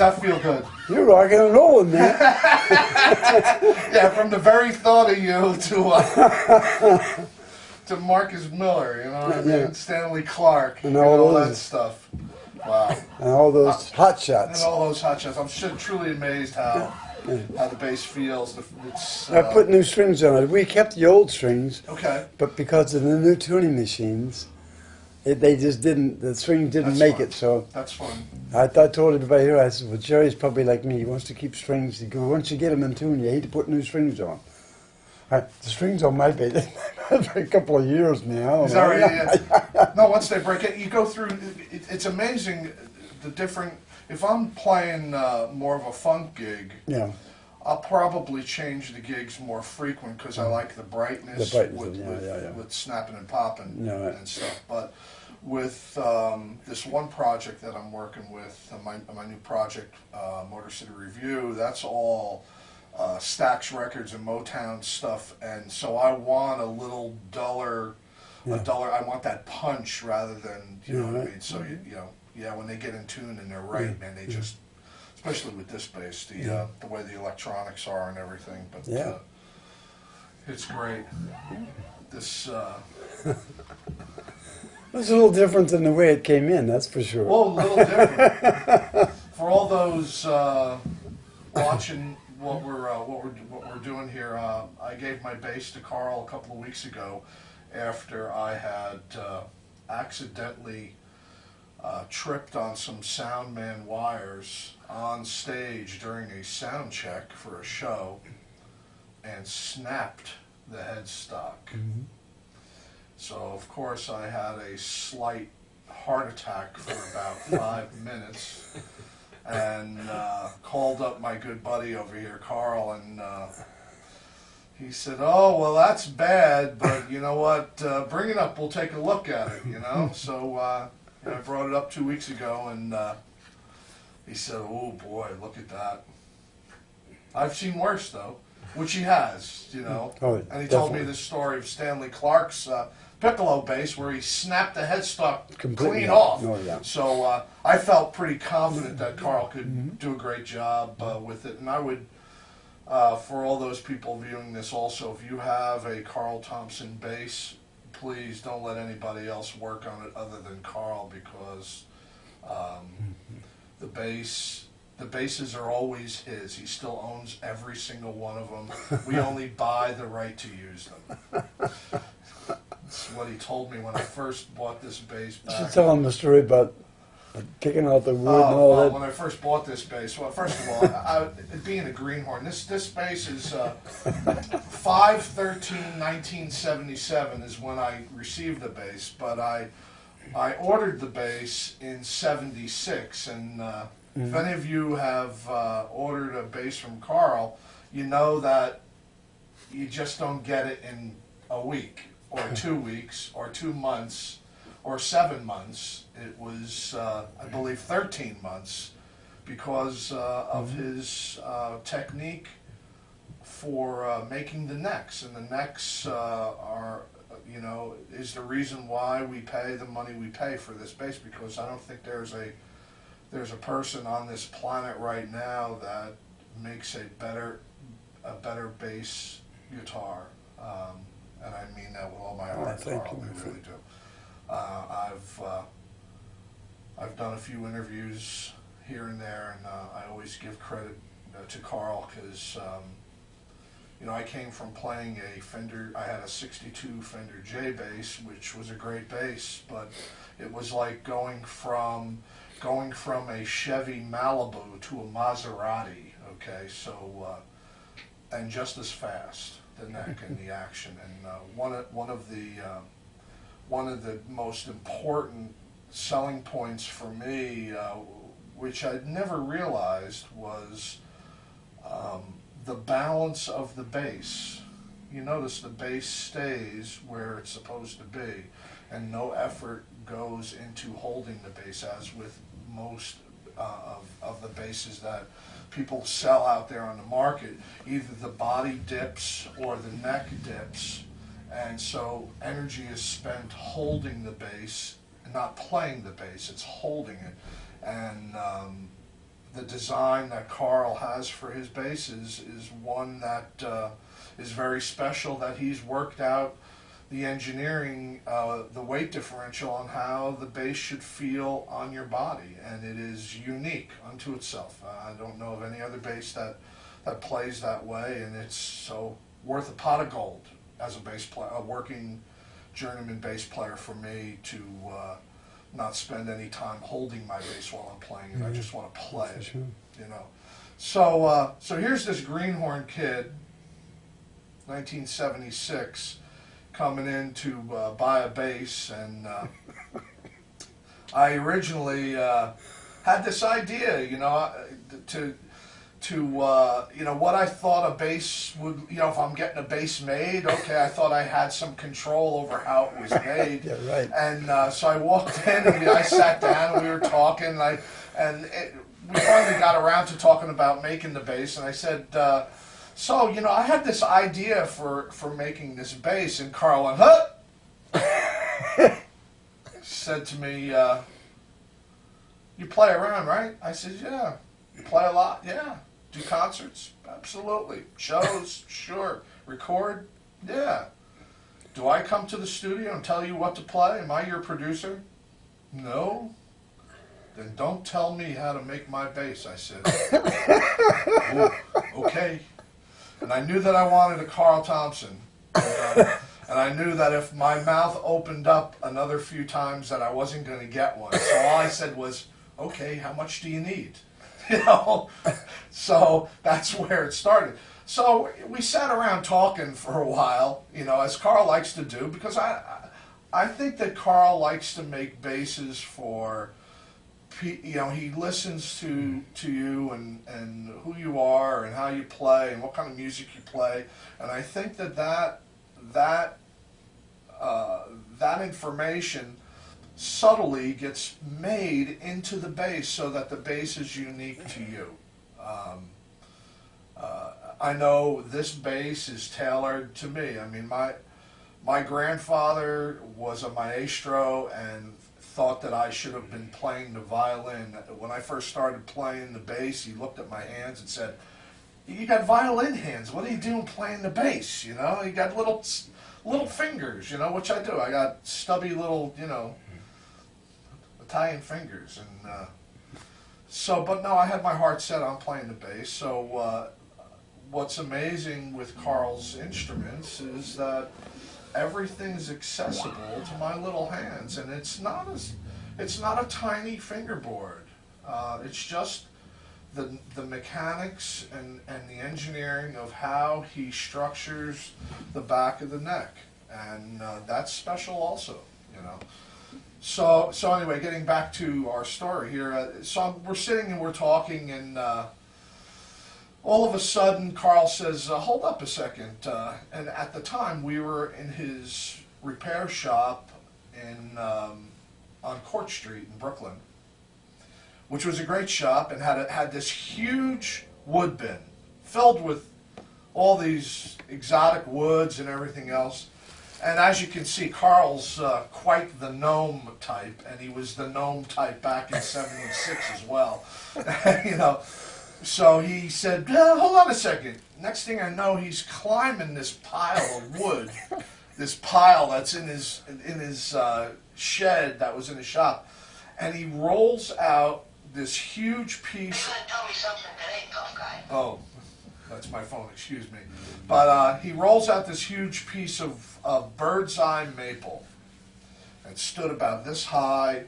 that feel good? You're rocking and rolling, man. Yeah, from the very thought of you to Marcus Miller, you know what I mean? Yeah. Stanley Clark, And you all know, all those- that stuff. Wow. And all those hot shots. And all those hot shots. I'm truly amazed how the bass feels. It's, I put new strings on it. We kept the old strings, okay. but because of the new tuning machines, they just didn't. The strings didn't That's make fun. it. So That's fun. I told everybody here. I said, "Well, Jerry's probably like me. He wants to keep strings. Because once you get them in tune, you hate to put new strings on." The strings on my bass for a couple of years now. Is that right? Yeah. No, once they break it, you go through. It's amazing the different. If I'm playing more of a funk gig, Yeah. I'll probably change the gigs more frequent because I like the brightness, with snapping and popping and stuff. But with this one project that I'm working with, my new project, Motor City Review, that's all Stax Records and Motown stuff, and so I want a little duller, I want that punch rather than, you know what I mean. So when they get in tune and they're right, man, they just, especially with this bass, the way the electronics are and everything. But it's great. This. It's a little different than the way it came in. That's for sure. Well, a little different. For all those watching what we're doing here, I gave my bass to Carl a couple of weeks ago after I had accidentally tripped on some Soundman wires on stage during a sound check for a show and snapped the headstock. Mm-hmm. So of course I had a slight heart attack for about 5 minutes and called up my good buddy over here, Carl, and he said, "Oh, well, that's bad, but you know what, bring it up, we'll take a look at it, you know." So I brought it up 2 weeks ago, and he said, "Oh boy, look at that." I've seen worse, though, which he has, you know. Oh, and he told me this story of Stanley Clark's piccolo bass where he snapped the headstock Completely clean off. Oh, yeah. So I felt pretty confident that Carl could do a great job with it. And I would, for all those people viewing this also, if you have a Carl Thompson bass, please don't let anybody else work on it other than Carl, because the basses are always his. He still owns every single one of them. We only buy the right to use them. That's what he told me when I first bought this bass You should back. tell him the story about picking out the wood and all Well, that. when I first bought this bass, well, first of all, it being a greenhorn, this bass is 5/13/1977 is when I received the bass, but I ordered the bass in '76, and if any of you have ordered a bass from Carl, you know that you just don't get it in a week, or 2 weeks, or 2 months, or 7 months. It was, I believe, 13 months, because of his technique for making the necks. And the necks are, is the reason why we pay the money we pay for this bass, because I don't think there's a person on this planet right now that makes a better bass guitar. And I mean that with all my heart, Thank Carl. you, I my really friend. do. I've done a few interviews here and there, and I always give credit to Carl, because I came from playing a Fender. I had a '62 Fender J bass, which was a great bass, but it was like going from a Chevy Malibu to a Maserati. Okay, so and just as fast, the neck and the action, and one of the most important selling points for me, which I'd never realized, was the balance of the bass. You notice the bass stays where it's supposed to be, and no effort goes into holding the bass, as with most of the basses that people sell out there on the market. Either the body dips or the neck dips, and so energy is spent holding the bass, not playing the bass. It's holding it, and the design that Carl has for his bass is one that is very special, that he's worked out the engineering, the weight differential on how the bass should feel on your body, and it is unique unto itself. I don't know of any other bass that plays that way, and it's so worth a pot of gold as a bass player, a working journeyman bass player, for me to not spend any time holding my bass while I'm playing it. I just want to play it, Sure. you know. So here's this greenhorn kid, 1976, coming in to buy a bass, and I originally had this idea, you know, to you know, what I thought a bass would, you know, if I'm getting a bass made, okay, I thought I had some control over how it was made. Yeah, right. And so I walked in, and I sat down, and we were talking, and we finally got around to talking about making the bass, and I said, so, you know, I had this idea for making this bass, and Carl went, huh? Said to me, you play around, right? I said, yeah. You play a lot? Yeah. Do concerts? Absolutely. Shows? Sure. Record? Yeah. Do I come to the studio and tell you what to play? Am I your producer? No. Then don't tell me how to make my bass, I said. Ooh, okay. And I knew that I wanted a Carl Thompson. And I knew that if my mouth opened up another few times that I wasn't going to get one. So all I said was, okay, how much do you need? You know? So that's where it started. So we sat around talking for a while, you know, as Carl likes to do, because I think that Carl likes to make basses for, you know, he listens to you and who you are and how you play and what kind of music you play, and I think that information subtly gets made into the bass so that the bass is unique to you. I know this bass is tailored to me. I mean, my grandfather was a maestro and thought that I should have been playing the violin. When I first started playing the bass, he looked at my hands and said, "You got violin hands. What are you doing playing the bass? You know, you got little fingers, you know," which I do. I got stubby little, you know, Italian fingers, and so. But no, I had my heart set on playing the bass. So what's amazing with Carl's instruments is that everything's accessible to my little hands, and it's not a tiny fingerboard. It's just the mechanics and the engineering of how he structures the back of the neck, and that's special also, you know. So anyway, getting back to our story here, so we're sitting and we're talking, and all of a sudden Carl says, hold up a second, and at the time we were in his repair shop on Court Street in Brooklyn, which was a great shop, and had this huge wood bin filled with all these exotic woods and everything else. And as you can see, Carl's quite the gnome type, and he was the gnome type back in '76 as well. You know, so he said, hold on a second. Next thing I know, he's climbing this pile of wood, this pile that's in his shed that was in his shop, and he rolls out this huge piece. You're gonna tell me something today, tough guy. Oh, that's my phone, excuse me. But he rolls out this huge piece of bird's eye maple. It stood about this high,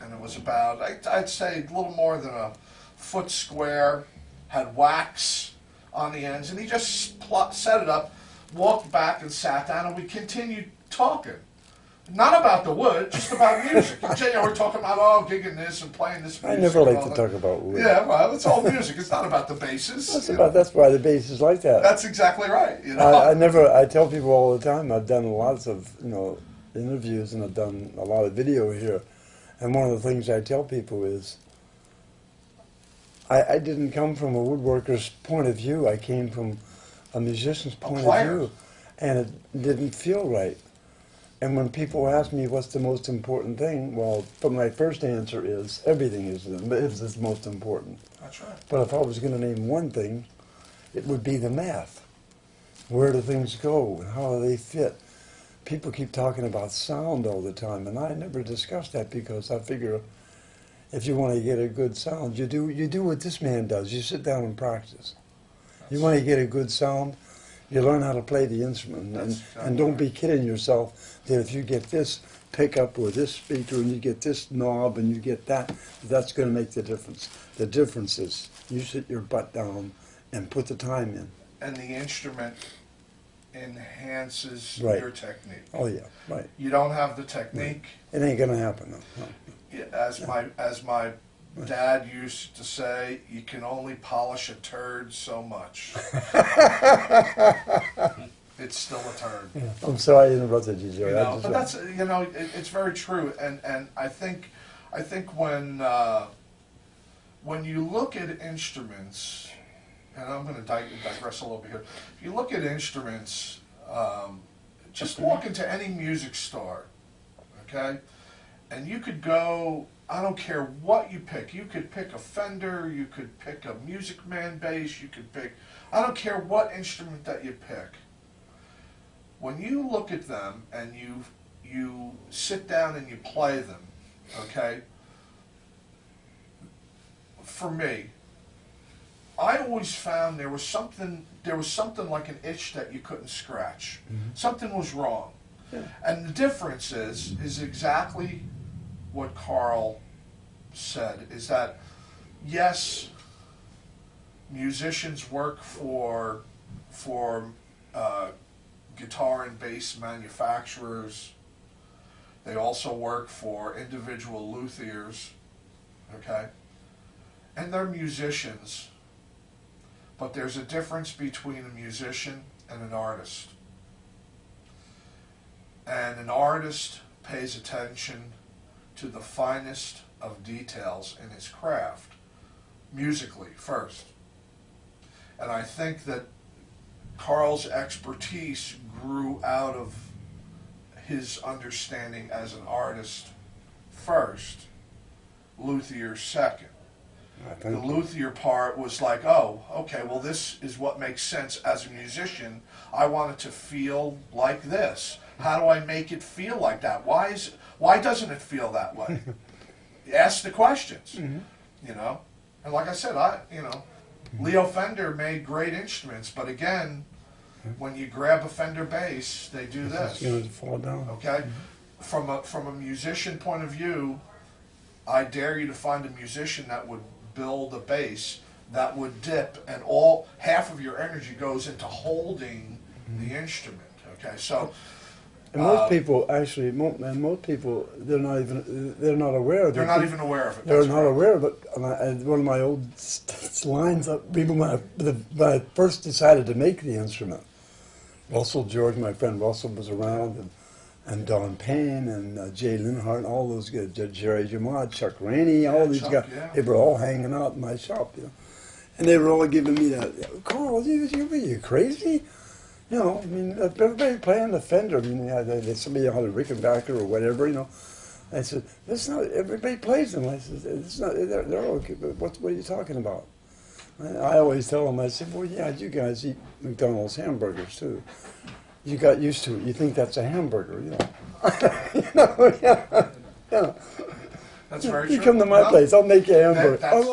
and it was about, I'd say, a little more than a foot square, had wax on the ends, and he just set it up, walked back and sat down, and we continued talking. Not about the wood, just about music. And Jay, we're talking about, gigging this and playing this music. I never like and all to that. talk about wood. Yeah, well, it's all music. It's not about the basses. That's why the bass is like that. That's exactly right. You know. I tell people all the time, I've done lots of, you know, interviews, and I've done a lot of video here. And one of the things I tell people is, I didn't come from a woodworker's point of view. I came from a musician's point of view. And it didn't feel right. And when people ask me what's the most important thing, well, my first answer is everything is the most important. That's right. But if I was going to name one thing, it would be the math. Where do things go and how do they fit? People keep talking about sound all the time, and I never discuss that because I figure if you want to get a good sound, you do what this man does. You sit down and practice. You want to get a good sound, you learn how to play the instrument, and don't be kidding yourself that if you get this pickup or this speaker and you get this knob and you get that, that's going to make the difference. The difference is you sit your butt down and put the time in. And the instrument enhances Right. your technique. Oh yeah, right. You don't have the technique. It ain't going to happen. No. As my dad used to say, you can only polish a turd so much. It's still a turd. Yeah. I'm sorry I interrupted you, Joey. You I know, just but want- that's it's very true, and I think when you look at instruments, and I'm going to digress a little bit here. If you look at instruments, just walk into any music store, okay, and you could go. I don't care what you pick. You could pick a Fender. You could pick a Music Man bass. You could pick. I don't care what instrument that you pick. When you look at them and you sit down and you play them, okay. For me, I always found there was something like an itch that you couldn't scratch. Something was wrong. Yeah. And the difference is exactly what Carl said, is that yes, musicians work for guitar and bass manufacturers. They also work for individual luthiers, okay? And they're musicians, but there's a difference between a musician and an artist. And an artist pays attention to the finest of details in his craft, musically first. And I think that Carl's expertise grew out of his understanding as an artist first, luthier second. The luthier part was like, oh, okay, well, this is what makes sense as a musician. I want it to feel like this. How do I make it feel like that? Why doesn't it feel that way? Ask the questions, you know. And like I said, Leo Fender made great instruments, but again, when you grab a Fender bass, they do It's this. going to fall down. Okay, from a musician point of view, I dare you to find a musician that would build a bass that would dip, and half of your energy goes into holding the instrument. Okay, so. And most people actually, most people, they're not aware of it. They're not even aware of it. They're That's not right. aware of it. And one of my old lines, people when I first decided to make the instrument, Russell George, my friend Russell, was around, and Don Payne and Jay Linhart, and all those guys, Jerry Jamad, Chuck Rainey, all these Chuck, guys, yeah. they were all hanging out in my shop, you know. And they were all giving me that, Carl, you crazy? You know, I mean, everybody playing the Fender. I mean, somebody had a Rickenbacker or whatever, you know. I said, "That's not everybody plays them." I said, "It's not. They're okay. But what are you talking about?" I always tell them. I said, "Well, yeah, you guys eat McDonald's hamburgers too. You got used to it. You think that's a hamburger, you know." You know, yeah. That's very true. You come to my No, place, I'll make you a hamburger. that's-